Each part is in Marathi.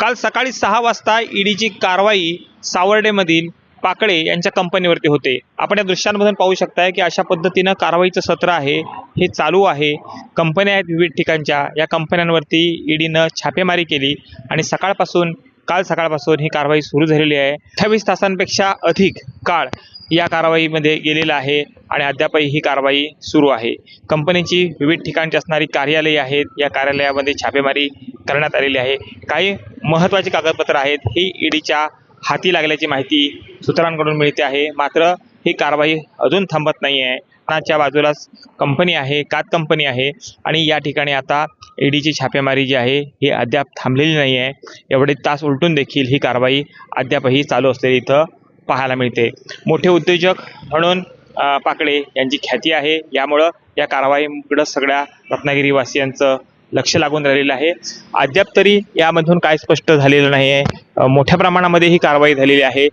काल सकाळी 6 वाजता ईडीची कारवाई सावर्डेमधील पाकळे यांच्या कंपनीवरती होते। आपण या दृश्यांमधून पाहू शकताय की अशा पद्धतीनं कारवाईचं सत्र आहे हे चालू आहे। कंपन्या आहेत विविध ठिकाणच्या, या कंपन्यांवरती ईडीनं छापेमारी केली आणि काल सकाळपासून ही कारवाई सुरू झालेली आहे। 28 तासांपेक्षा अधिक काळ या कारवाईमध्ये गेलेला आहे आणि अद्यापही ही कारवाई सुरू आहे। कंपनीची विविध ठिकाणची असणारी कार्यालये आहेत, या कार्यालयामध्ये छापेमारी करण्यात आलेली आहे। काही महत्त्वाची कागदपत्र आहेत ही ईडीच्या हाती लागल्याची माहिती सूत्रांकडून मिळते आहे। मात्र ही कारवाई अजून थांबत नाही आहे। च्या बाजूलाच कंपनी आहे, कात कंपनी आहे आणि या ठिकाणी आता ईडीची छापेमारी जी आहे ही अद्याप थांबलेली नाही आहे। एवढे तास उलटून देखील ही कारवाई अद्यापही चालू असलेली इथं पाहायला मिळते। मोठे उद्योजक म्हणून पाकळे यांची ख्याती आहे, यामुळं या कारवाईकडं सगळ्या रत्नागिरीवासियांचं लक्ष लागून राहिलेलं आहे। अद्याप तरी यामधून काय स्पष्ट झालेलं नाही आहे। मोठ्या प्रमाणामध्ये ही कारवाई झालेली आहे।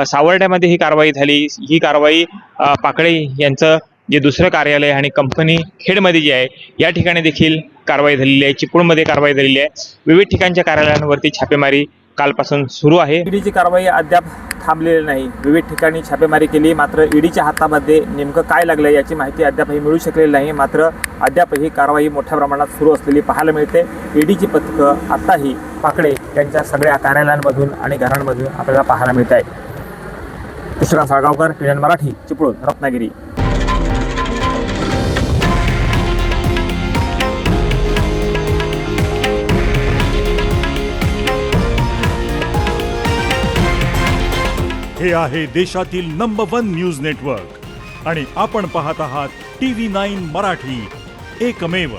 सावर्ड्यामध्ये ही कारवाई झाली। ही कारवाई पाकळे यांचं जे दुसरं कार्यालय आणि कंपनी खेडमध्ये जी आहे या ठिकाणी देखील कारवाई झालेली आहे। चिपळूणमध्ये कारवाई झालेली आहे। विविध ठिकाणच्या कार्यालयांवरती छापेमारी कालपासून सुरू आहे। ईडीची कारवाई अद्याप थांबलेली नाही। विविध ठिकाणी छापेमारी केली, मात्र ईडीच्या हातामध्ये नेमकं काय लागलं याची माहिती अद्यापही मिळू शकलेली नाही। मात्र अद्यापही कारवाई मोठ्या प्रमाणात सुरू असलेली पाहायला मिळते। ईडीची पथकं आताही पाकळे यांच्या सगळ्या कार्यालयांमधून आणि घरांमधून आपल्याला पाहायला मिळत आहे। कृष्णा साळगावकर, टीएन मराठी, चिपळूण, रत्नागिरी। हे आहे देशातील नंबर 1 न्यूज नेटवर्क आणि आपण पाहत आहात TV9 मराठी, एकमेव।